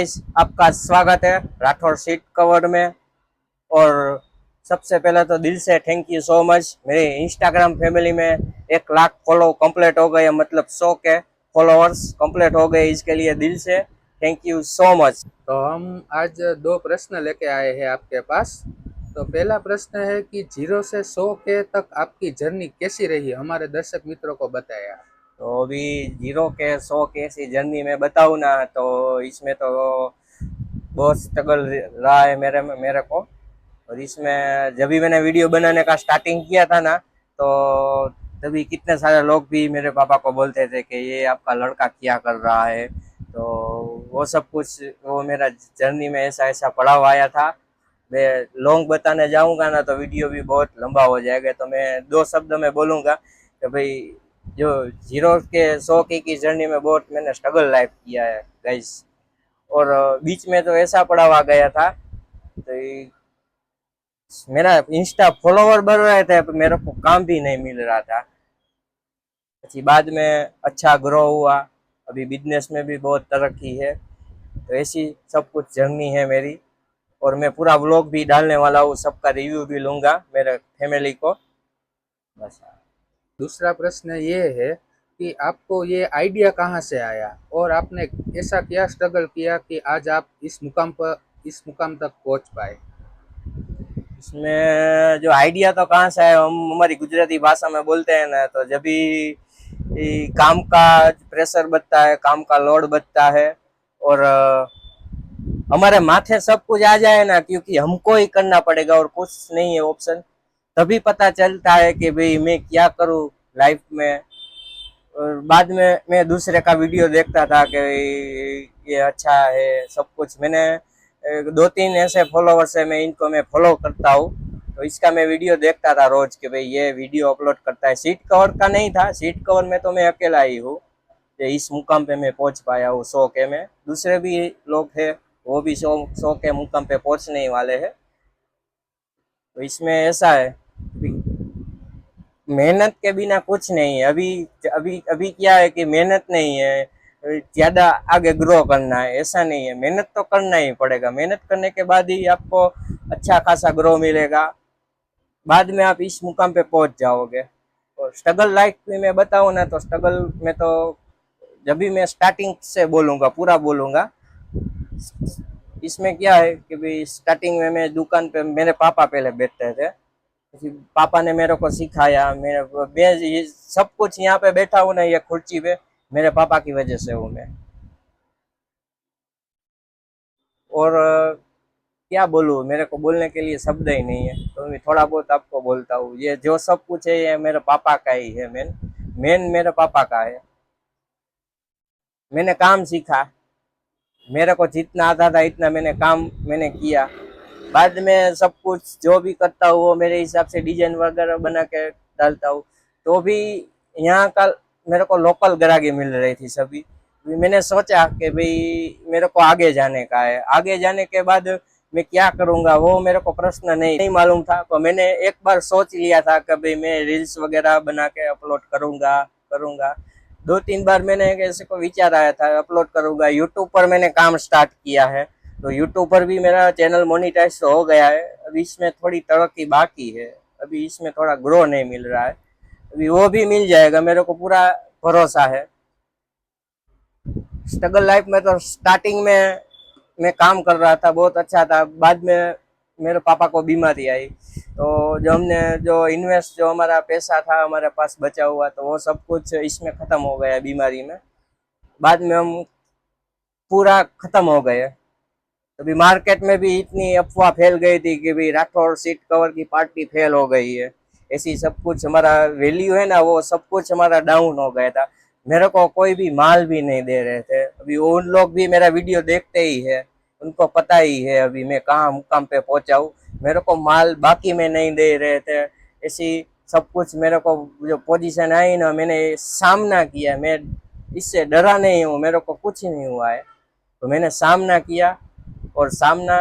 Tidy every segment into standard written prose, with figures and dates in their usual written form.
आपका स्वागत है राठौर सीट कवर में। और सबसे पहले तो दिल से थैंक यू सो मच। मेरी इंस्टाग्राम फैमिली में 1 लाख फॉलो कंप्लीट हो गए, मतलब 100 के फॉलोअर्स कंप्लीट हो गए। इसके लिए दिल से थैंक यू सो मच। तो हम आज दो प्रश्न लेके आए हैं आपके पास। तो पहला प्रश्न है कि 0 से 100 के तक आपकी जर्नी कैसी रही, हमारे दर्शक मित्रों को बताया। तो अभी 0 के 100 के ऐसी जर्नी में बताऊँ ना, तो इसमें तो बहुत स्ट्रगल रहा है मेरे को। और इसमें जब भी मैंने वीडियो बनाने का स्टार्टिंग किया था ना, तो तभी कितने सारे लोग भी मेरे पापा को बोलते थे कि ये आपका लड़का क्या कर रहा है। तो वो सब कुछ, वो मेरा जर्नी में ऐसा ऐसा पड़ाव आया था। मैं लॉन्ग बताने जाऊंगा ना तो वीडियो भी बहुत लंबा हो जाएगा, तो मैं 2 शब्द में बोलूंगा कि भाई, जो 0 के 100 की जर्नी में बहुत मैंने स्ट्रगल लाइफ किया है गाइस। और बीच में तो ऐसा पड़ाव आ गया था, तो मेरा इंस्टा फॉलोवर बढ़ रहे थे पर मेरे को काम भी नहीं मिल रहा था। પછી बाद में अच्छा ग्रो हुआ, अभी बिजनेस में भी बहुत तरक्की है। तो ऐसी सब कुछ जर्नी है मेरी। और मैं पूरा व्लॉग भी डालने वाला हूँ, सबका रिव्यू भी लूंगा मेरे फैमिली को। बस। दूसरा प्रश्न ये है कि आपको ये आइडिया कहाँ से आया और आपने ऐसा क्या स्ट्रगल किया कि आज आप इस मुकाम तक पहुँच पाए। इसमें जो आइडिया तो कहाँ से है, हम हमारी गुजराती भाषा में बोलते हैं ना, तो जब भी काम का प्रेशर बढ़ता है, काम का लोड बढ़ता है, और हमारे माथे सब कुछ आ जाए ना, क्योंकि हमको ही करना पड़ेगा और कुछ नहीं है ऑप्शन, तभी पता चलता है कि भाई मैं क्या करूँ लाइफ में। और बाद में मैं दूसरे का वीडियो देखता था कि ये अच्छा है सब कुछ। मैंने 2-3 ऐसे फॉलोवर्स है, मैं इनको मैं फॉलो करता हूँ। तो इसका मैं वीडियो देखता था रोज कि भाई ये वीडियो अपलोड करता है। सीट कवर का नहीं था, सीट कवर में तो मैं अकेला ही हूँ कि इस मुकाम पे मैं पहुंच पाया हूँ 100 के में। दूसरे भी लोग थे, वो भी 100 के मुकाम पे पहुंचने वाले हैं। तो इसमें ऐसा है, मेहनत के बिना कुछ नहीं है। अभी अभी अभी क्या है कि मेहनत नहीं है, ज्यादा आगे ग्रो करना है, ऐसा नहीं है। मेहनत तो करना ही पड़ेगा, मेहनत करने के बाद ही आपको अच्छा खासा ग्रो मिलेगा, बाद में आप इस मुकाम पे पहुंच जाओगे। और स्ट्रगल लाइफ में मैं बताऊँ ना, तो स्ट्रगल में तो जब भी मैं स्टार्टिंग से बोलूँगा, पूरा बोलूँगा। इसमें क्या है कि भाई स्टार्टिंग में मैं दुकान पे, मेरे पापा पहले बैठते थे, पापा ने मेरे को सिखाया। मैं ये सब कुछ यहाँ पे बैठा हूँ ना, ये खुर्ची पे, मेरे पापा की वजह से हूँ मैं। और क्या बोलूँ, मेरे को बोलने के लिए शब्द ही नहीं है, तो मैं थोड़ा बहुत आपको बोलता हूँ। ये जो सब कुछ है ये मेरे पापा का ही है, मेन मेन मेरे पापा का है। मैंने काम सीखा, मेरे को जितना आता था इतना मैंने किया। बाद में सब कुछ जो भी करता हूँ वो मेरे हिसाब से डिजाइन वगैरह बना के डालता हूँ। तो भी यहाँ का मेरे को लोकल ग्राहकी मिल रही थी सभी। मैंने सोचा कि भाई मेरे को आगे जाने का है, आगे जाने के बाद मैं क्या करूँगा वो मेरे को प्रश्न नहीं मालूम था। तो मैंने एक बार सोच लिया था कि भाई मैं रील्स वगैरह बना के अपलोड करूँगा करूँगा। 2-3 बार मैंने ऐसे को विचार आया था अपलोड करूँगा। यूट्यूब पर मैंने काम स्टार्ट किया है, तो यूट्यूब पर भी मेरा चैनल मोनिटाइज तो हो गया है। अभी इसमें थोड़ी तरक्की बाकी है, अभी इसमें थोड़ा ग्रो नहीं मिल रहा है, अभी वो भी मिल जाएगा, मेरे को पूरा भरोसा है। स्ट्रगल लाइफ में तो स्टार्टिंग में मैं काम कर रहा था, बहुत अच्छा था। बाद में मेरे पापा को बीमारी आई, तो जो इन्वेस्ट, जो हमारा पैसा था हमारे पास बचा हुआ, तो वो सब कुछ इसमें खत्म हो गया बीमारी में। बाद में हम पूरा खत्म हो गए। अभी मार्केट में भी इतनी अफवाह फैल गई थी कि भाई राठौर सीट कवर की पार्टी फेल हो गई है, ऐसी सब कुछ हमारा वैल्यू है ना, वो सब कुछ हमारा डाउन हो गया था। मेरे को कोई भी माल भी नहीं दे रहे थे। अभी उन लोग भी मेरा वीडियो देखते ही है, उनको पता ही है अभी मैं कहाँ मुकाम पे पहुंचा हूँ। मेरे को माल बाकी में नहीं दे रहे थे, ऐसी सब कुछ। मेरे को जो पोजीशन आई ना, मैंने सामना किया। मैं इससे डरा नहीं हूँ, मेरे को कुछ नहीं हुआ है, तो मैंने सामना किया। और सामना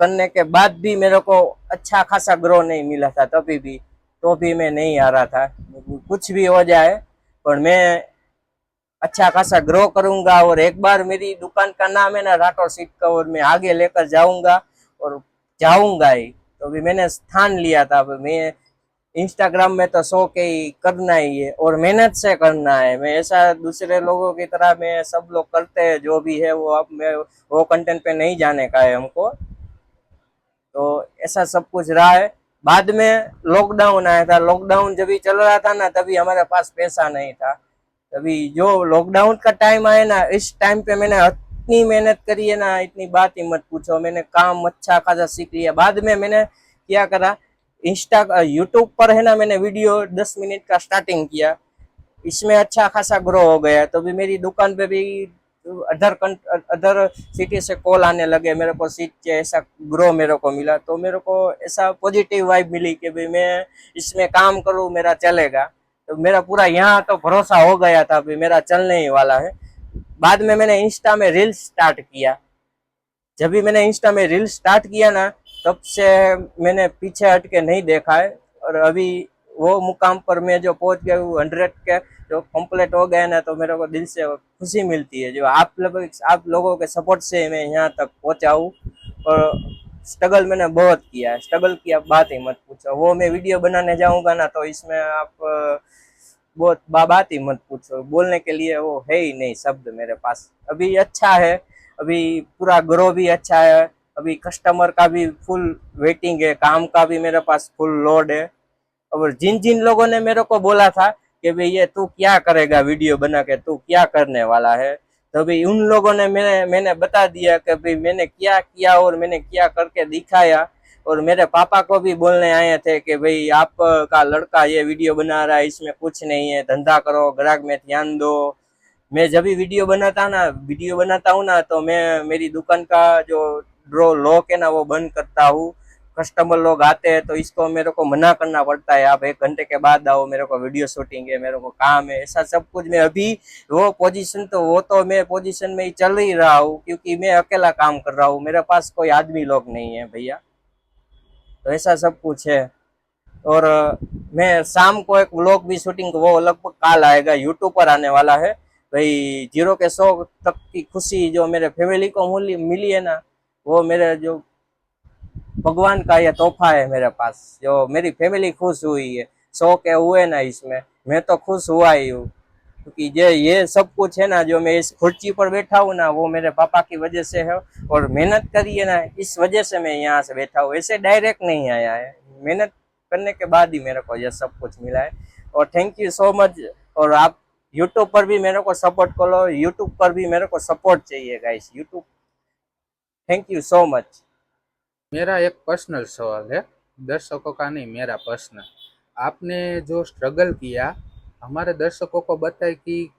करने के बाद भी मेरे को अच्छा खासा ग्रो नहीं मिला था तभी भी, तो भी मैं नहीं आ रहा था। कुछ भी हो जाए, पर मैं अच्छा खासा ग्रो करूंगा और एक बार मेरी दुकान का नाम है ना राठौर सीट कवर में आगे लेकर जाऊंगा और जाऊंगा ही। तो अभी मैंने स्थान लिया था, अब मैं इंस्टाग्राम में तो 100 के ही करना ही है और मेहनत से करना है। मैं ऐसा दूसरे लोगों की तरह मैं सब लोग करते हैं जो भी है वो, अब मैं वो कंटेंट पे नहीं जाने का है हमको। तो ऐसा सब कुछ रहा है। बाद में लॉकडाउन आया था, लॉकडाउन जब भी चल रहा था ना तभी हमारे पास पैसा नहीं था। तभी जो लॉकडाउन का टाइम आया ना, इस टाइम पे मैंने इतनी मेहनत करी है ना, इतनी बात ही मत पूछो। मैंने काम अच्छा खासा सीख लिया। बाद में मैंने क्या करा, इंस्टा यूट्यूब पर है ना मैंने वीडियो 10 मिनट का स्टार्टिंग किया, इसमें अच्छा खासा ग्रो हो गया। तो भी मेरी दुकान पे भी अदर सिटी से कॉल आने लगे, मेरे को सीट के ऐसा ग्रो मेरे को मिला। तो मेरे को ऐसा पॉजिटिव वाइब मिली कि भाई मैं इसमें काम करूँ, मेरा चलेगा। तो मेरा पूरा यहाँ तो भरोसा हो गया था भाई मेरा चलने ही वाला है। बाद में मैंने इंस्टा में रील्स स्टार्ट किया। जब भी मैंने इंस्टा में रील स्टार्ट किया ना, तब से मैंने पीछे हट के नहीं देखा है। और अभी वो मुकाम पर मैं जो पहुंच गया हूँ 100 के जो कंप्लीट हो गया ना, तो मेरे को दिल से खुशी मिलती है। जो आप लोगों के सपोर्ट से मैं यहाँ तक पहुंचा हूँ। और स्ट्रगल मैंने बहुत किया है, स्ट्रगल की आप बात ही मत पूछो। वो मैं वीडियो बनाने जाऊंगा ना तो इसमें आप बहुत बात ही मत पूछो, बोलने के लिए वो है ही नहीं शब्द मेरे पास। अभी अच्छा है, अभी पूरा ग्रो भी अच्छा है। अभी कस्टमर का भी फुल वेटिंग है, काम का भी मेरे पास फुल लोड है। और जिन जिन लोगों ने मेरे को बोला था कि भाई ये तू क्या करेगा वीडियो बना के, तू क्या करने वाला है, तो भाई उन लोगों ने मैंने बता दिया कि भाई मैंने क्या किया और मैंने क्या करके दिखाया। और मेरे पापा को भी बोलने आए थे कि भाई आपका लड़का ये वीडियो बना रहा है, इसमें कुछ नहीं है, धंधा करो, ग्राहक में ध्यान दो। मैं जब भी वीडियो बनाता हूँ ना, तो मैं मेरी दुकान का जो ड्रो लॉक है ना वो बंद करता हूँ। कस्टमर लोग आते हैं तो इसको मेरे को मना करना पड़ता है, आप 1 घंटे के बाद आओ, मेरे को वीडियो शूटिंग है, मेरे को काम है, ऐसा सब कुछ। मैं अभी वो तो मैं पोजीशन में ही चल ही रहा हूँ, क्योंकि मैं अकेला काम कर रहा हूँ, मेरे पास कोई आदमी लोग नहीं है भैया। तो ऐसा सब कुछ है। और मैं शाम को एक व्लॉग भी शूटिंग, वो लगभग काल आएगा, यूट्यूब पर आने वाला है। भाई 0 के 100 तक की खुशी जो मेरे फैमिली को मिली है ना, वो मेरे जो भगवान का ये तोहफा है मेरे पास। जो मेरी फैमिली खुश हुई है, 100 के हुए ना इसमें, मैं तो खुश हुआ ही हूँ। क्योंकि ये सब कुछ है ना, जो मैं इस खुर्ची पर बैठा हूँ ना, वो मेरे पापा की वजह से है। और मेहनत करी है ना, इस वजह से मैं यहाँ से बैठा हूँ, ऐसे डायरेक्ट नहीं आया है। मेहनत करने के बाद ही मेरे को ये सब कुछ मिला है। और थैंक यू सो मच। और आप यूट्यूब पर भी मेरे को सपोर्ट करो, यूट्यूब पर भी मेरे को सपोर्ट चाहिए guys, YouTube. Thank you so much. मेरा एक पर्सनल सवाल है, दर्शकों का नहीं, मेरा पर्सनल। आपने जो स्ट्रगल किया, हमारे दर्शकों को बताए कि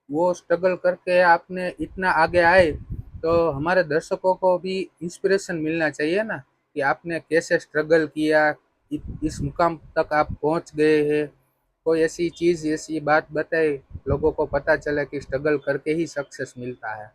वो स्ट्रगल करके आपने इतना आगे आए, तो हमारे दर्शकों को भी इंस्पिरेशन मिलना चाहिए ना कि आपने कैसे स्ट्रगल किया, इस मुकाम तक आप पहुंच गए हैं। कोई ऐसी चीज़, ऐसी बात बताए, लोगों को पता चले कि स्ट्रगल करके ही सक्सेस मिलता है।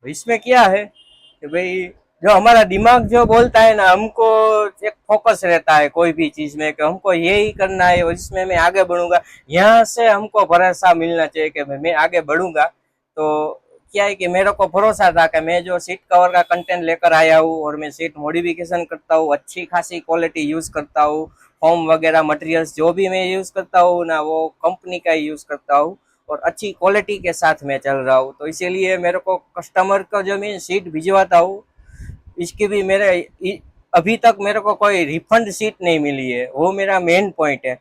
इसमें क्या है कि भाई जो हमारा दिमाग जो बोलता है ना, हमको एक फोकस रहता है कोई भी चीज में कि हमको यही करना है और इसमें मैं आगे बढ़ूंगा। यहाँ से हमको भरोसा मिलना चाहिए कि मैं आगे बढ़ूंगा। तो क्या है कि मेरे को भरोसा था कि मैं जो सीट कवर का कंटेंट लेकर आया हूँ और मैं सीट मॉडिफिकेशन करता हूँ, अच्छी खासी क्वालिटी यूज करता हूँ, फॉर्म वगैरह मटेरियल्स जो भी मैं यूज करता हूँ ना, वो कंपनी का ही यूज करता हूँ और अच्छी क्वालिटी के साथ मैं चल रहा हूँ। तो इसीलिए मेरे को कस्टमर का जो मैं सीट भिजवाता हूँ, इसकी भी अभी तक मेरे को कोई रिफंड सीट नहीं मिली है, वो मेरा मेन पॉइंट है।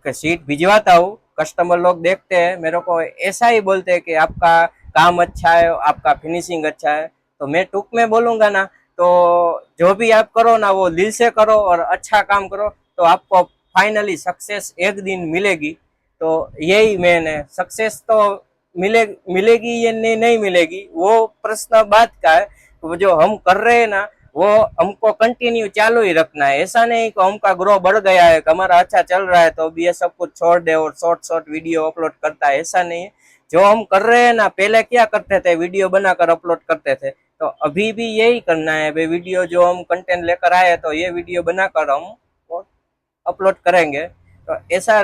सीट भिजवाता हूँ, कस्टमर लोग देखते हैं, मेरे को ऐसा ही बोलते हैं कि आपका काम अच्छा है, आपका फिनिशिंग अच्छा है। तो मैं टूक में बोलूंगा ना, तो जो भी आप करो ना वो दिल से करो और अच्छा काम करो, तो आपको फाइनली सक्सेस एक दिन मिलेगी। तो यही मेन है, सक्सेस तो मिलेगी या नहीं मिलेगी वो प्रश्न बात का है। वो जो हम कर रहे हैं ना, वो हमको कंटिन्यू चालू ही रखना है। ऐसा नहीं कि हमका ग्रो बढ़ गया है, कि हमारा अच्छा चल रहा है तो अभी ये सब कुछ छोड़ दे और शॉर्ट शॉर्ट वीडियो अपलोड करता है, ऐसा नहीं है। जो हम कर रहे हैं ना, पहले क्या करते थे, वीडियो बनाकर अपलोड करते थे, तो अभी भी यही करना है भाई। वीडियो जो हम कंटेंट लेकर आए तो ये वीडियो बनाकर हम अपलोड करेंगे। तो ऐसा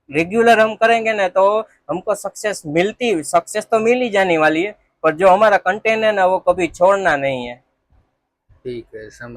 रेगुलर हम करेंगे ना तो हमको सक्सेस तो मिल ही जाने वाली है, पर जो हमारा कंटेंट है ना वो कभी छोड़ना नहीं है। ठीक है, समझ